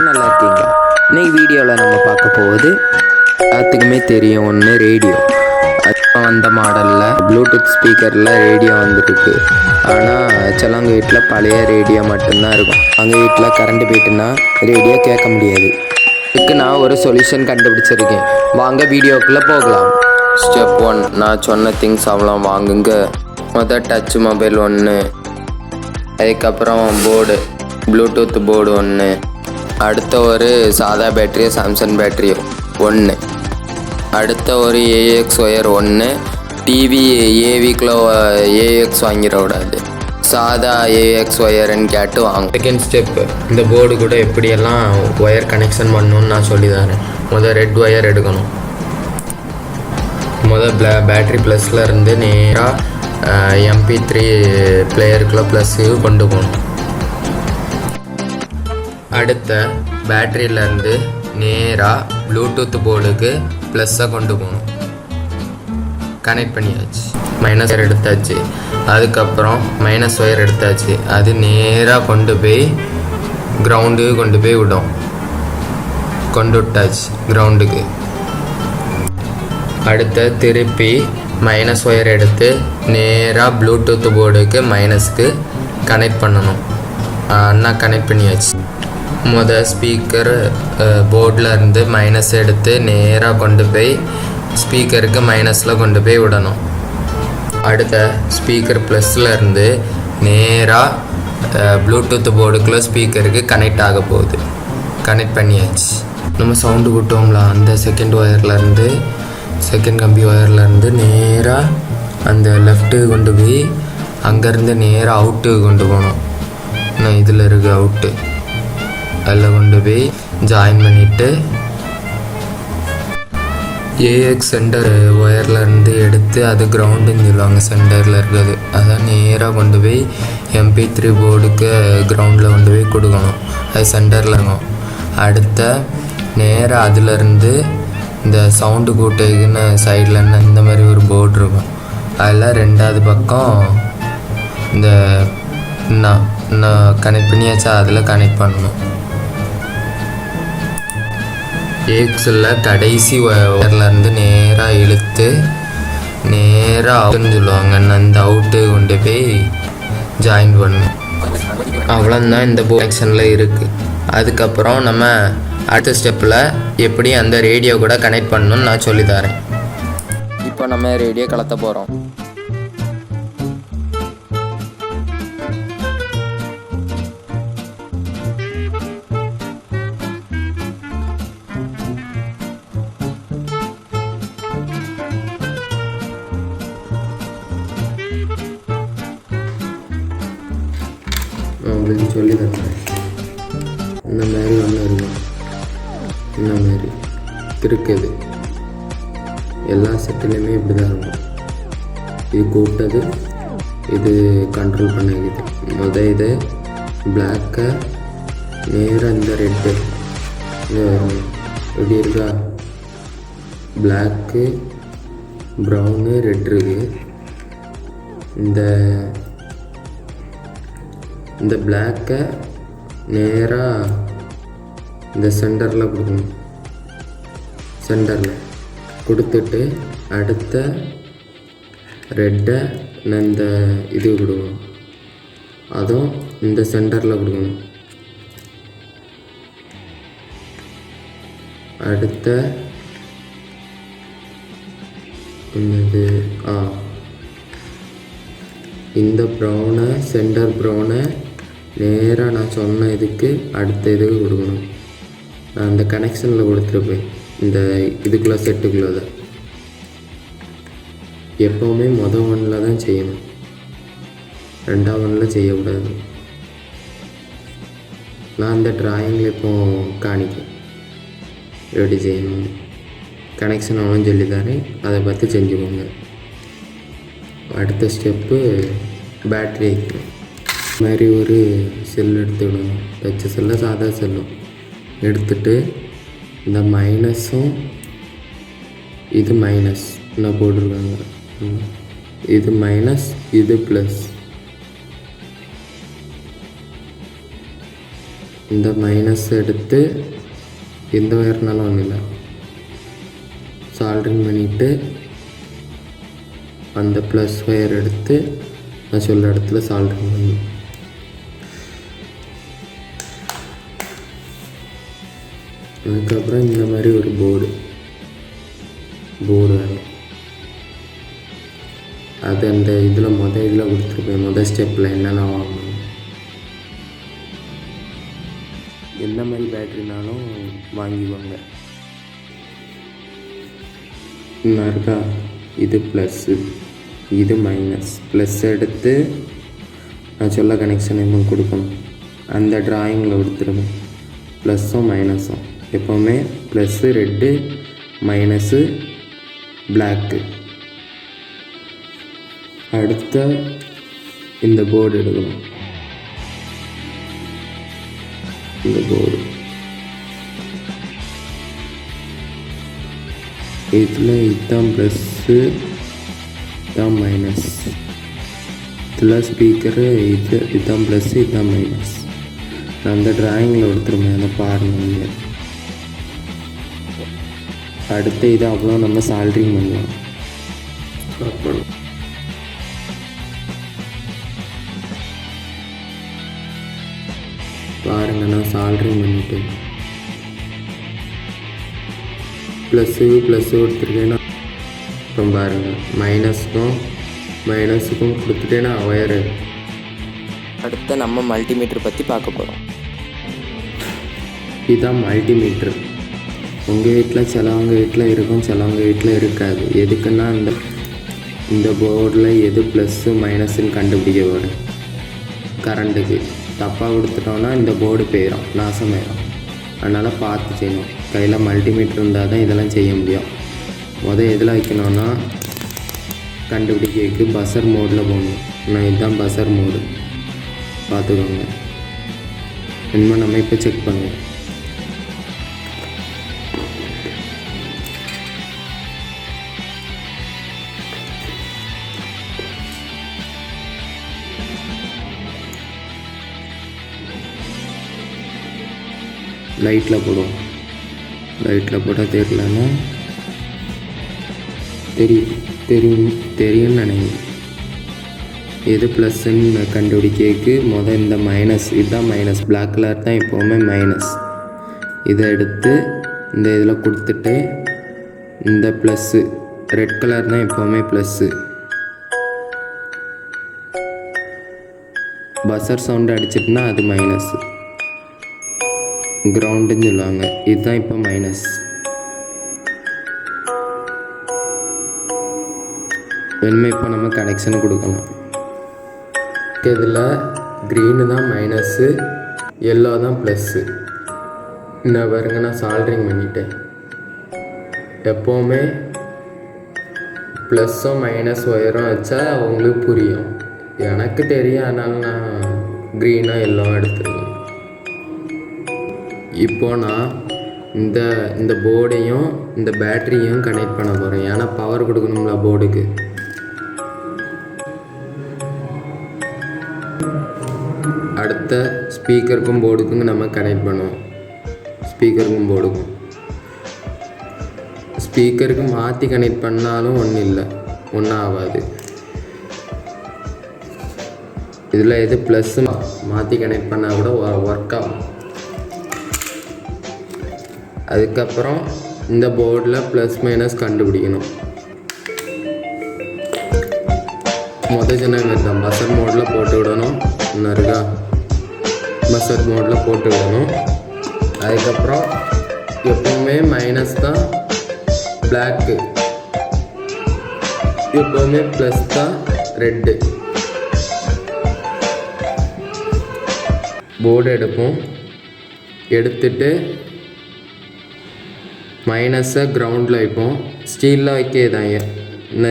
எல்லோரும் நல்லா இருக்கீங்களா? இன்னைக்கு வீடியோவில் நம்ம பார்க்க போகுது எல்லாத்துக்குமே தெரியும் ஒன்று ரேடியோ. அந்த மாடலில் ப்ளூடூத் ஸ்பீக்கரில் ரேடியோ வந்துருக்கு. ஆனால் சிலவங்க வீட்டில் பழைய ரேடியோ மட்டும்தான் இருக்கும். அவங்க வீட்டில் கரண்ட் போயிட்டுன்னா ரேடியோ கேட்க முடியாது. இதுக்கு நான் ஒரு சொல்யூஷன் கண்டுபிடிச்சிருக்கேன். வாங்க வீடியோக்குள்ளே போகலாம். ஸ்டெப் 1, நான் சொன்ன திங்ஸ் அவ்வளோ வாங்குங்க. முதல் டச் மொபைல் ஒன்று, அதுக்கப்புறம் போர்டு, ப்ளூடூத் போர்டு ஒன்று, அடுத்த ஒரு சாதா பேட்டரி சாம்சங் பேட்டரி ஒன்று, அடுத்த ஒரு ஏஎக்ஸ் ஒயர் ஒன்று. டிவி ஏவிக்குள்ளே ஏஎக்ஸ் வாங்கிடக்கூடாது, சாதா ஏஎக்ஸ் ஒயருன்னு கேட்டு வாங்க. செகண்ட் ஸ்டெப்பு, இந்த போர்டு கூட எப்படியெல்லாம் ஒயர் கனெக்ஷன் பண்ணணுன்னு நான் சொல்லி தரேன். முதல் ரெட் ஒயர் எடுக்கணும். பேட்ரி ப்ளஸில் இருந்து நேராக MP3 பிளேயருக்குள்ளே ப்ளஸ்ஸு கொண்டு போகணும். அடுத்த பேட்டரியிலேருந்து நேராக ப்ளூடூத் போர்டுக்கு ப்ளஸ்ஸை கொண்டு போகணும். கனெக்ட் பண்ணியாச்சு. மைனஸ் ஒயர் எடுத்தாச்சு. அதுக்கப்புறம் மைனஸ் ஒயர் எடுத்தாச்சு. அது நேராக கொண்டு போய் கிரவுண்டுக்கு கொண்டு போய் விடும். கொண்டு விட்டாச்சு கிரவுண்டுக்கு. அடுத்த திருப்பி மைனஸ் ஒயர் எடுத்து நேராக ப்ளூடூத் போர்டுக்கு மைனஸ்க்கு கனெக்ட் பண்ணணும். நான் கனெக்ட் பண்ணியாச்சு. ஸ்பீக்கர் போர்டில் இருந்து மைனஸ் எடுத்து நேராக கொண்டு போய் ஸ்பீக்கருக்கு மைனஸில் கொண்டு போய் விடணும். அடுத்த ஸ்பீக்கர் ப்ளஸில் இருந்து நேராக ப்ளூடூத் போர்டுக்குள்ளே ஸ்பீக்கருக்கு கனெக்ட் ஆக போகுது. கனெக்ட் பண்ணியாச்சு. நம்ம சவுண்டு விட்டோம்ல, அந்த செகண்ட் கம்பி ஒயர்லேருந்து நேராக அந்த லெஃப்ட்டுக்கு கொண்டு போய் அங்கேருந்து நேராக அவுட்டுக்கு கொண்டு போகணும். நான் இதில் இருக்குது அவுட்டு, அதில் கொண்டு போய் ஜாயின் பண்ணிவிட்டு ஏஎக்ஸ் சென்டர் ஒயர்லேருந்து எடுத்து அது கிரவுண்டுன்னு சொல்லுவாங்க, சென்டரில் இருக்குது. அதான் நேராக கொண்டு போய் MP3 போர்டுக்கு கிரவுண்டில் கொண்டு போய் கொடுக்கணும். அது சென்டரில் இருக்கும். அடுத்த நேராக அதிலேருந்து இந்த சவுண்டு கூட்டுக்குன்னு சைடில் இந்த மாதிரி ஒரு போர்டு இருக்கும். அதில் ரெண்டாவது பக்கம் இந்த நான் கனெக்ட் பண்ணியாச்சா, அதில் கனெக்ட் பண்ணணும். ஏஎக்ஸில் கடைசி ஒயர்லேருந்து நேராக இழுத்து நேராக அவுட்டுன்னு சொல்லுவாங்க, அந்த அவுட்டு கொண்டு போய் ஜாயின் பண்ணணும். அவ்வளோதான் இந்த போர்ட் கனெக்ஷனில் இருக்குது. அதுக்கப்புறம் நம்ம அடுத்த ஸ்டெப்பில் எப்படி அந்த ரேடியோ கூட கனெக்ட் பண்ணணும்னு நான் சொல்லித்தரேன். இப்போ நம்ம ரேடியோ கலத்த போகிறோம். உங்களுக்கு சொல்லி தரேன். இந்த மாதிரி ஒன்று இருக்கும். இந்த மாதிரி இருக்குது. எல்லா செட்டுலேயுமே இப்படி தான் இருக்கும். இது கூப்பிட்டது, இது கண்ட்ரோல் பண்ணிக்குது. இது பிளாக்கை நேராக இந்த ரெட்டு இப்படி இருக்கா, பிளாக்கு ப்ரௌனு ரெட் இருக்குது. இந்த பிளாக்கை நேராக இந்த சென்டரில் கொடுக்கணும். சென்டரில் கொடுத்துட்டு அடுத்த ரெட்டை நான் இந்த இது கொடுக்கணும். அதுவும் இந்த சென்டரில் கொடுக்கணும். அடுத்த இந்த ப்ரௌனை, சென்டர் ப்ரௌனை நேராக நான் சொன்ன இதுக்கு அடுத்த இதுக்கு கொடுக்கணும். நான் அந்த கனெக்ஷனில் கொடுத்துருப்பேன். இந்த இதுக்குள்ளே செட்டுக்குள்ளே தான் எப்போவுமே ஒன்றில் தான் செய்யணும், ரெண்டாவது ஒன்றில் செய்யக்கூடாது. நான் அந்த ட்ராயிங்கில் இப்போ காணிக்கேன் எப்படி செய்யணும். கனெக்ஷன் அவனும் சொல்லித்தரேன், அதை பார்த்து செஞ்சுக்கோங்க. அடுத்த ஸ்டெப்பு பேட்ரி வைக்கணும். இது மாதிரி ஒரு செல் எடுத்துக்கணும். டச்சு செல்ல சாதா செல்லும் எடுத்துட்டு இந்த மைனஸும் இது மைனஸ் நான் போட்டிருக்காங்க, இது மைனஸ் இது ப்ளஸ். இந்த மைனஸ் எடுத்து எந்த ஒயர்னாலும் ஒன்றும் இல்லை, சால்ட்ரிங் பண்ணிவிட்டு அந்த ப்ளஸ் ஒயர் எடுத்து நான் சொல்கிற இடத்துல சால்ட்ரிங் பண்ணி அதுக்கப்புறம் இந்த மாதிரி ஒரு போர்டு வேணும். அது அந்த இதில் இதில் கொடுத்துருப்பேன். ஸ்டெப்பில் என்னெல்லாம் வாங்கணும், எந்த மாதிரி பேட்ரினாலும் வாங்கிக்குவாங்க. இன்னும் இருக்கா, இது ப்ளஸ்ஸு இது மைனஸ். ப்ளஸ் எடுத்து நான் சொல்ல கனெக்ஷன் இன்னும் கொடுக்கணும். அந்த ட்ராயிங்கில் கொடுத்துருவேன். ப்ளஸ்ஸும் மைனஸும் எப்போவுமே ப்ளஸ்ஸு ரெட்டு, மைனஸு பிளாக்கு. அடுத்த இந்த போர்டு எடுக்கணும். இந்த போர்டு இதில் இதுதான் ப்ளஸ்ஸு, இதுதான் மைனஸ். இதில் ஸ்பீக்கரு இதுதான் ப்ளஸ்ஸு, இதுதான் மைனஸ். நான் அந்த ட்ராயிங்கில் எடுத்துருவேன், அதை பாருங்கள். அடுத்து இது அவ்வளோ நம்ம சால்ட்ரிங் பண்ணலாம். அப்புறம் பாருங்கள், நான் சால்ட்ரிங் பண்ணிவிட்டேன். ப்ளஸ்ஸு கொடுத்துருக்கேன்னா அப்புறம் பாருங்கள் மைனஸுக்கும் கொடுத்துட்டேன்னா ஒயரு. அடுத்து நம்ம மல்டிமீட்டர் பற்றி பார்க்க போகிறோம். இதுதான் மல்டிமீட்ரு. உங்கள் வீட்டில் சிலவங்க வீட்டில் இருக்கும், சிலவங்க வீட்டில் இருக்காது. எதுக்குன்னா இந்த போர்டில் எது ப்ளஸ்ஸு மைனஸுன்னு கண்டுபிடிக்க வரும். கரண்ட்டுக்கு தப்பாக கொடுத்துட்டோன்னா இந்த போர்டு போயிடும், நாசமாயிடும். அதனால் பார்த்து செய்யணும். கையில் மல்டிமீட்டர் இருந்தால் தான் இதெல்லாம் செய்ய முடியும். எதில் வைக்கணும்னா கண்டுபிடிக்கிறதுக்கு பஸர் மோடில் போகணும். நான் இதுதான் பஸர் மோடு, பார்த்துக்கோங்க. இனிமேல் நம்ம இப்போ செக் பண்ணுவோம். லைட்டில் போடுவோம். லைட்டில் போட்டால் தெரியலன்னா தெரியும்னு நினைக்கிறேன். எது ப்ளஸ்ன்னு கண்டுபிடிக்கிறதுக்கு இந்த மைனஸ், இதுதான் மைனஸ். பிளாக் கலர் தான் எப்போவுமே மைனஸ். இதை எடுத்து இந்த இதில் கொடுத்துட்டு இந்த ப்ளஸ்ஸு ரெட் கலர் தான் எப்போவுமே ப்ளஸ்ஸு. பஸர் சவுண்டு அடிச்சிட்டுனா அது மைனஸ்ஸு, கிரவுண்டுன்னு சொல்லுவாங்க. இதுதான் இப்போ மைனஸ். வேணுமே இப்போ நம்ம கனெக்ஷன் கொடுக்கலாம். இதில் க்ரீனு தான் மைனஸ்ஸு, எல்லோ தான் ப்ளஸ்ஸு. இன்னும் பாருங்க, நான் சால்ட்ரிங் பண்ணிட்டேன். எப்போவுமே ப்ளஸ்ஸும் மைனஸ் ஒயரும் வச்சா அவங்களுக்கு புரியும். எனக்கு தெரியும், அதனால் நான் க்ரீனாக எல்லோ எடுத்துருக்கேன். இப்போ நான் இந்த போர்டையும் இந்த பேட்டரியும் கனெக்ட் பண்ண போகிறேன். ஏன்னா பவர் கொடுக்கணும்ல போர்டுக்கு. அடுத்த ஸ்பீக்கருக்கும் போர்டுக்கும் நம்ம கனெக்ட் பண்ணுவோம். ஸ்பீக்கருக்கும் போர்டுக்கும் ஸ்பீக்கருக்கு மாற்றி கனெக்ட் பண்ணாலும் ஒன்றும் ஆகாது. இதில் எது ப்ளஸ்ஸு மாற்றி கனெக்ட் பண்ணால் கூட ஒர்க் ஆகும். அதுக்கப்புறம் இந்த போர்டில் ப்ளஸ் மைனஸ் கண்டுபிடிக்கணும். சொன்ன மாதிரி தான் பஸர் மோடில் போட்டு விடணும். இன்னும் இருக்கா, பஸர் மோடில் போட்டு விடணும். அதுக்கப்புறம் எப்போவுமே மைனஸ் தான் பிளாக்கு, எப்போவுமே ப்ளஸ் தான் ரெட்டு. போர்டு எடுத்துட்டு மைனஸை கிரவுண்டில் வைப்போம். ஸ்டீலில் வைக்கதாங்க.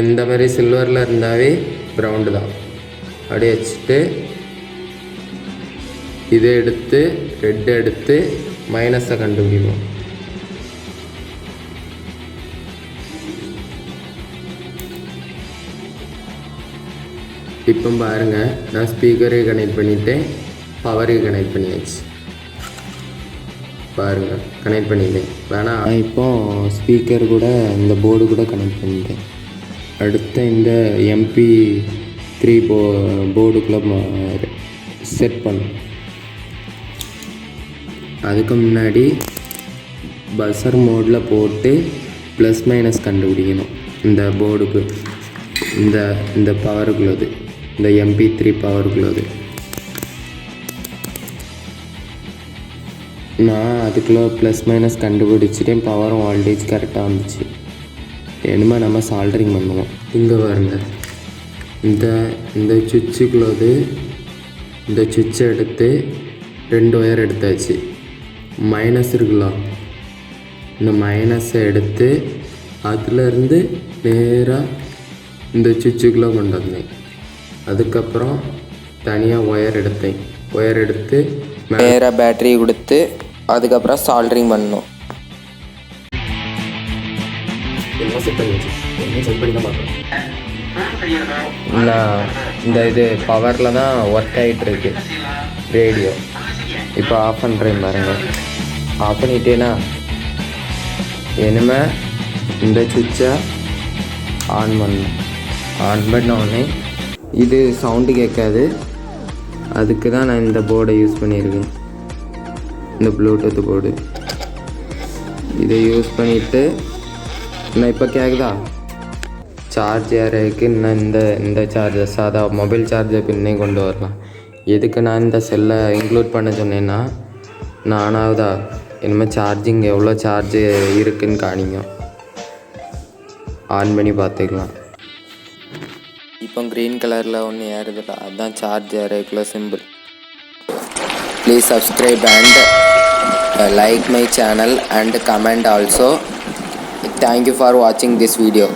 இந்த மாதிரி சில்வரில் இருந்தாவே கிரவுண்டு தான். அப்படியே வச்சுட்டு இதை எடுத்து ரெட் எடுத்து மைனஸை கண்டுபிடிப்போம். இப்போ பாருங்கள், நான் ஸ்பீக்கருக்கு கனெக்ட் பண்ணிவிட்டேன், பவருக்கு கனெக்ட் பண்ணியாச்சு. பாருங்கள் கனெக்ட் பண்ணிட்டேன். வேணாம் இப்போ ஸ்பீக்கர் கூட இந்த போர்டு கூட கனெக்ட் பண்ணிட்டேன். அடுத்த இந்த MP3 போர்டுக்குள்ளே செட் பண்ணும். அதுக்கு முன்னாடி பஸர் மோடில் போட்டு ப்ளஸ் மைனஸ் கண்டுபிடிக்கணும். இந்த போர்டுக்கு இந்த பவருக்குள்ளது, இந்த MP3 பவருக்குள்ளது. நான் அதுக்குள்ளே ப்ளஸ் மைனஸ் கண்டுபிடிச்சிட்டேன். பவரும் வோல்டேஜ் கரெக்டாக வந்துச்சு. இனிமேல் நம்ம சால்டரிங் பண்ணுவோம். இங்கே பாருங்க, இந்த சுவிட்சுக்குள்ளது, இந்த சுவிட்சை எடுத்து 2 ஒயர் எடுத்தாச்சு. மைனஸ் இருக்குல்ல, இந்த மைனஸை எடுத்து அதுலேருந்து நேராக இந்த சுவிட்சுக்குள்ளே கொண்டு வந்தேன். அதுக்கப்புறம் தனியாக ஒயர் எடுத்து நேராக பேட்டரி கொடுத்து அதுக்கப்புறம் சால்டரிங் பண்ணணும். இந்த இது பவரில் தான் ஒர்க் ஆகிட்டுருக்கு ரேடியோ. இப்போ ஆஃப் பண்ணுறேன் பாருங்கள். ஆஃப் பண்ணிட்டேன்னா இனிமேல் இந்த சுவிட்சை ஆன் பண்ணணும். ஆன் பண்ணோடனே இது சவுண்டு கேட்காது. அதுக்கு தான் நான் இந்த போர்டை யூஸ் பண்ணியிருக்கேன், இந்த ப்ளூடூத் போர்டு. இதை யூஸ் பண்ணிவிட்டு நான் இப்போ கேட்குதா சார்ஜ் ஏறதுக்கு நான் இந்த சார்ஜர் சாதா மொபைல் சார்ஜர் பின்னே கொண்டு வரலாம். எதுக்கு நான் இந்த செல்லை இன்க்ளூட் பண்ண சொன்னேன்னா, நானாவதா இனிமேல் சார்ஜிங் எவ்வளோ சார்ஜ் இருக்குதுன்னு காணிங்க, ஆன் பண்ணி பார்த்துக்கலாம். இப்போ க்ரீன் கலரில் ஒன்று ஏறுதில்ல, அதுதான் சார்ஜ் ஏறதுக்குள்ள simple. Please subscribe and like my channel and comment also. Thank you for watching this video.